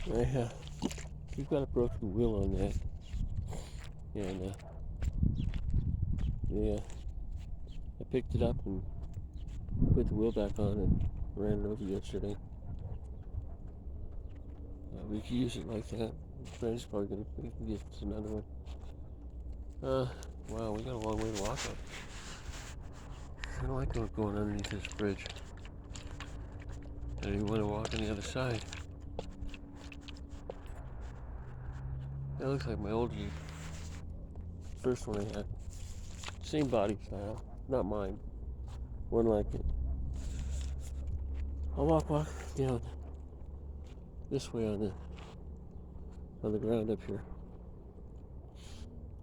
We've got a broken wheel on that, and yeah, I picked it up and put the wheel back on and ran it over yesterday. We could use it like that. Friend's probably gonna get another one. Wow, we got a long way to walk up. I don't like going underneath this bridge. I don't even want to walk on the other side. That looks like my old Jeep. First one I had. Same body style. Not mine. One like it. I'll walk down this way on the ground up here.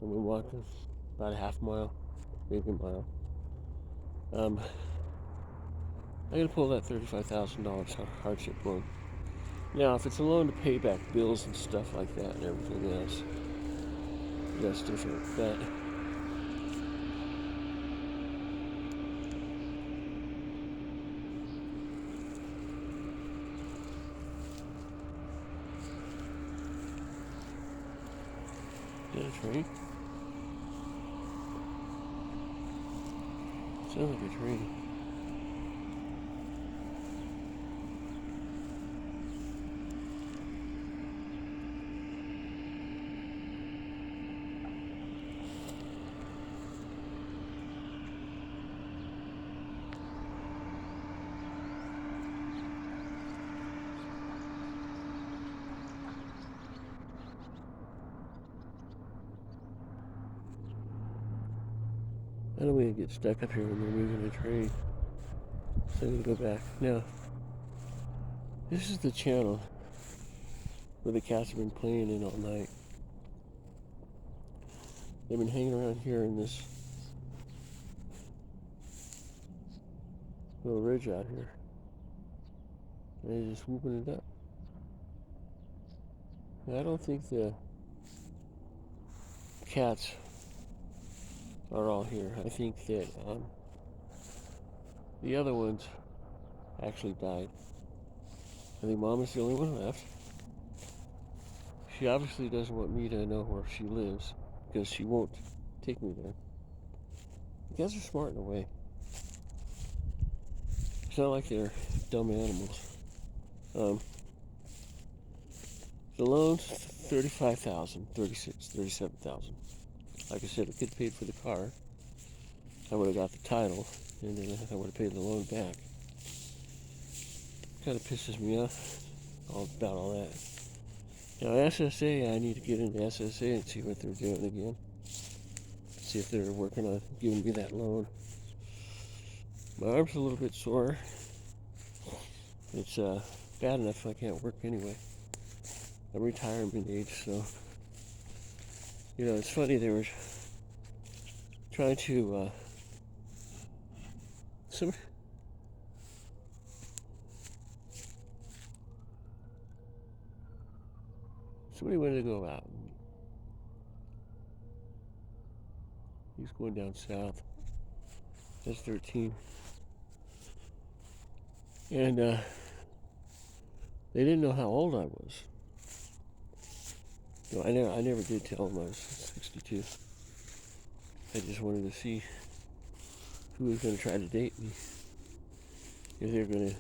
And we're walking about a half mile, maybe a mile. I'm gonna pull that $35,000 hardship loan. Now, if it's a loan to pay back bills and stuff like that and everything else, that's different. But is that a train? Sounds like a train. I don't want to get stuck up here when they're moving the train. So I'm gonna go back. Now, this is the channel where the cats have been playing in all night. They've been hanging around here in this little ridge out here. And they're just whooping it up. Now, I don't think the cats are all here. I think that the other ones actually died. I think Mom is the only one left. She obviously doesn't want me to know where she lives because she won't take me there. The cats are smart in a way. It's not like they're dumb animals. The loan's $35,000, $36,000, $37,000. Like I said, I could have paid for the car. I would have got the title, and then I would have paid the loan back. Kind of pisses me off about all that. Now, SSA, I need to get into SSA and see what they're doing again. See if they're working on giving me that loan. My arm's a little bit sore. It's bad enough I can't work anyway. I'm retirement age, so it's funny, they were trying to somebody wanted to go out. He's going down south. That's 13. And they didn't know how old I was. No, I never did tell them I was 62. I just wanted to see who was going to try to date me. If they're going to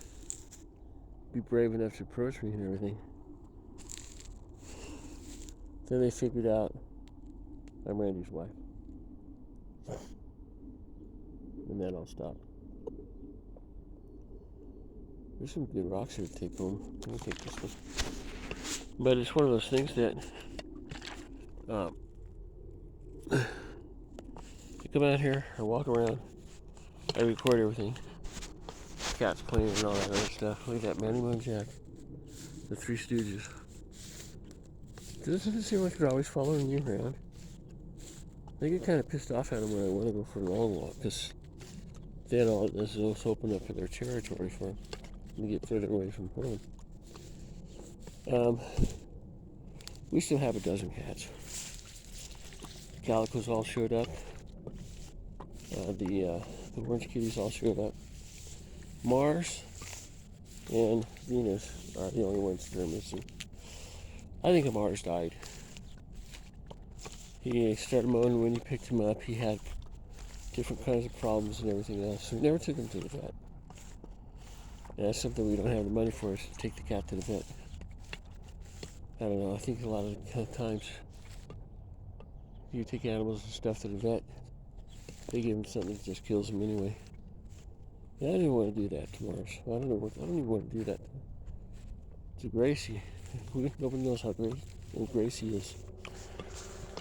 be brave enough to approach me and everything. Then they figured out I'm Randy's wife. And then I'll stop. There's some good rocks here to take home. Let me take this one. But it's one of those things that I come out here, I walk around, I record everything. Cats playing and all that other stuff. Look at that, Manny Moon Jack. The Three Stooges. Doesn't it seem like they're always following you around? I get kind of pissed off at them when I want to go for a long walk, because then all this is open up to their territory for them to get further away from home. We still have a dozen cats. The calicos all showed up. The orange kitties all showed up. Mars and Venus are the only ones that are missing. I think Amar's died. He started mowing when you picked him up. He had different kinds of problems and everything else. So we never took him to the vet. And that's something we don't have the money for, is to take the cat to the vet. I don't know. I think a lot of times you take animals and stuff to the vet, they give them something that just kills them anyway. Yeah, I didn't want to do that to Mars. I don't even want to do that to Gracie. Nobody knows how Gracie is.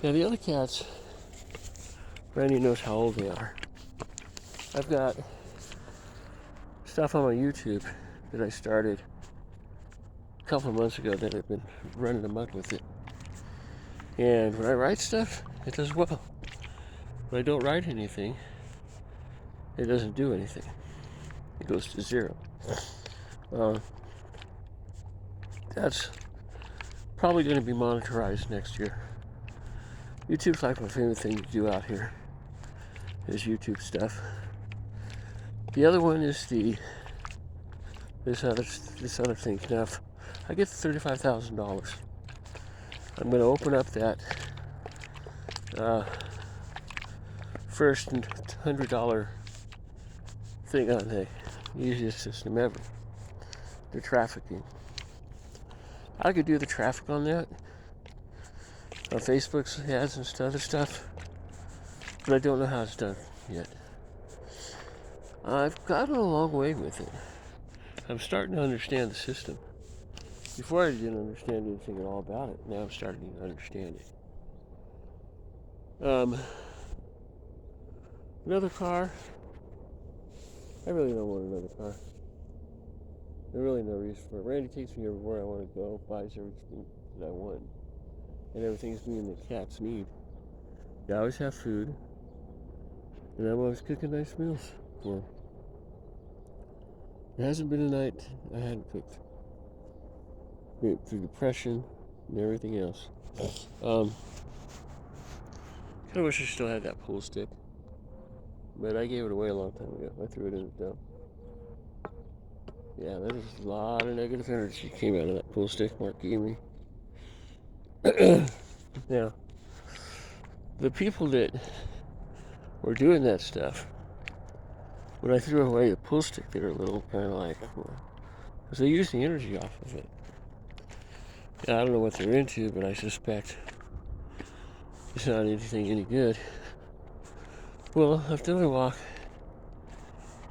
Now the other cats, Randy knows how old they are. I've got stuff on my YouTube that I started a couple of months ago that I've been running amok with it. And when I write stuff, it does well. When I don't write anything, it doesn't do anything. It goes to zero. That's probably going to be monetized next year. YouTube's like my favorite thing to do out here, is YouTube stuff. The other one is this other thing. Now, if I get $35,000, I'm going to open up that first $100 thing on the easiest system ever, the trafficking. I could do the traffic on that, on Facebook's ads and other stuff, but I don't know how it's done yet. I've gotten a long way with it. I'm starting to understand the system. Before I didn't understand anything at all about it. Now I'm starting to understand it. Another car. I really don't want another car. There's really no reason for it. Randy takes me everywhere I want to go, buys everything that I want. And everything's me and the cats need. They always have food. And I'm always cooking nice meals for them. There hasn't been a night I hadn't cooked. Through depression and everything else. Kind of wish I still had that pool stick. But I gave it away a long time ago. I threw it in the dump. Yeah, there's a lot of negative energy came out of that pool stick Mark gave me. Now, the people that were doing that stuff, when I threw away the pool stick, they were a little kind of like, because they used the energy off of it. Yeah, I don't know what they're into, but I suspect it's not anything any good. Well, after I walk,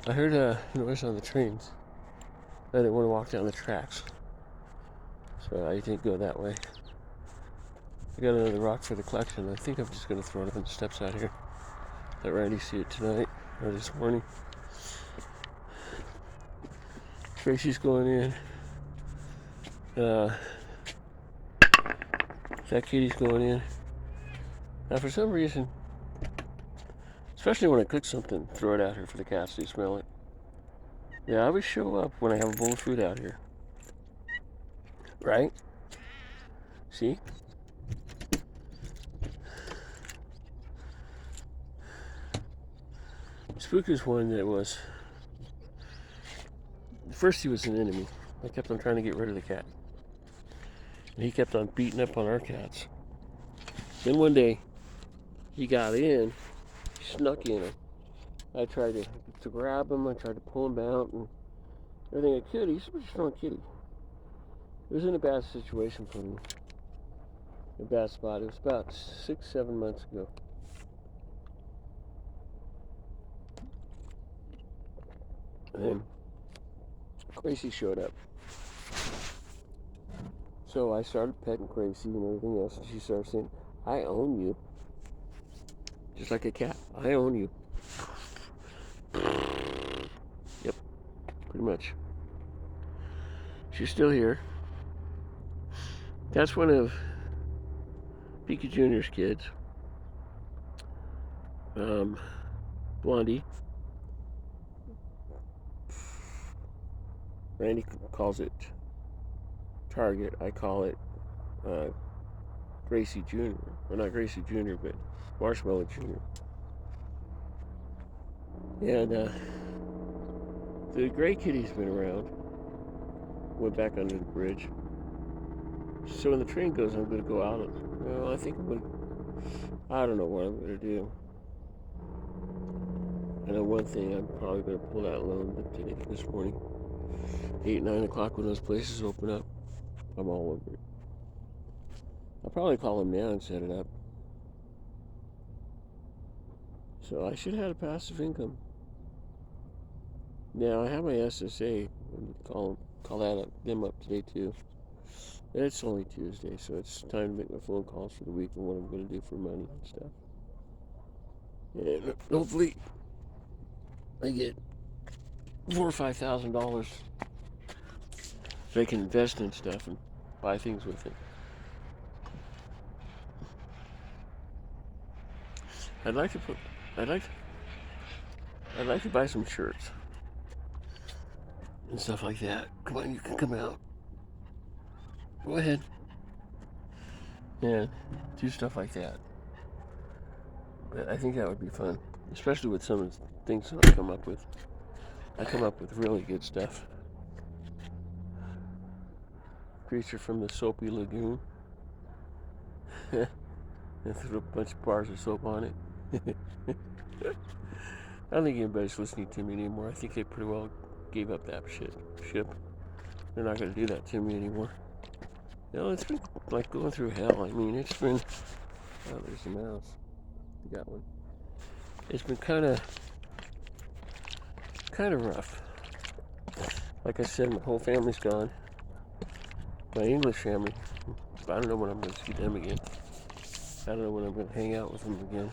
I heard a noise on the trains. I didn't want to walk down the tracks, so I didn't go that way. I got another rock for the collection. I think I'm just going to throw it on the steps out here. Let Randy see it tonight, or this morning. Tracy's going in. That kitty's going in. Now, for some reason, especially when I cook something, throw it out here for the cats to smell it. Yeah, I always show up when I have a bowl of food out here. Right? See? Spook is one that was... First he was an enemy. I kept on trying to get rid of the cat. And he kept on beating up on our cats. Then one day, he got in, he snuck in. I tried to grab him, I tried to pull him out, and everything I could. He's a pretty strong kitty. It was in a bad situation for me. A bad spot. It was about 6-7 months ago. And Gracie showed up. So I started petting Gracie and everything else, and she started saying, "I own you." Just like a cat. I own you. Yep, pretty much. She's still here. That's one of Pika Jr.'s kids. Blondie. Randy calls it Target. I call it Gracie Jr. Well, not Gracie Jr., but Marshmallow Jr. And the gray kitty's been around. Went back under the bridge. So when the train goes, I'm going to go out. Well, I think I'm going to, I don't know what I'm going to do. I know one thing, I'm probably going to pull that loan today, this morning. 8, 9 o'clock when those places open up. I'm all over it. I'll probably call them now and set it up. So I should have a passive income. Now I have my SSA. Call them up today too. It's only Tuesday, so it's time to make my phone calls for the week and what I'm going to do for money and stuff. And hopefully I get $4,000 or $5,000 so I can invest in stuff and buy things with it. I'd like to buy some shirts and stuff like that. Come on, you can come out. Go ahead. Yeah, do stuff like that. But I think that would be fun, especially with some of the things that I come up with. I come up with really good stuff. Creature from the Soapy Lagoon. And threw a bunch of bars of soap on it. I don't think anybody's listening to me anymore. I think they pretty well gave up that ship. They're not going to do that to me anymore. You know, it's been like going through hell. I mean, it's been... Oh, there's the mouse. You got one. It's been kind of rough. Like I said, my whole family's gone. My English family. I don't know when I'm going to see them again. I don't know when I'm going to hang out with them again.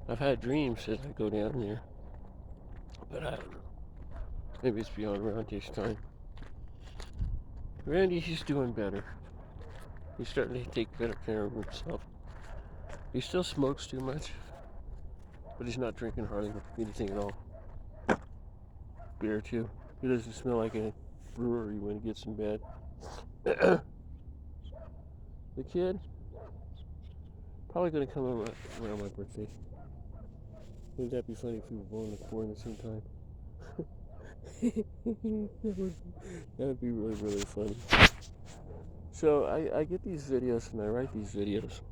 I've had dreams that I go down there. But I don't know. Maybe it's beyond Randy's time. Randy, he's doing better. He's starting to take better care of himself. He still smokes too much. But he's not drinking hardly anything at all. Beer too. He doesn't smell like a brewery when he gets in bed. The kid, probably going to come around my birthday. Wouldn't that be funny if we were born at the same time? that would be really, really funny. So I get these videos and I write these videos.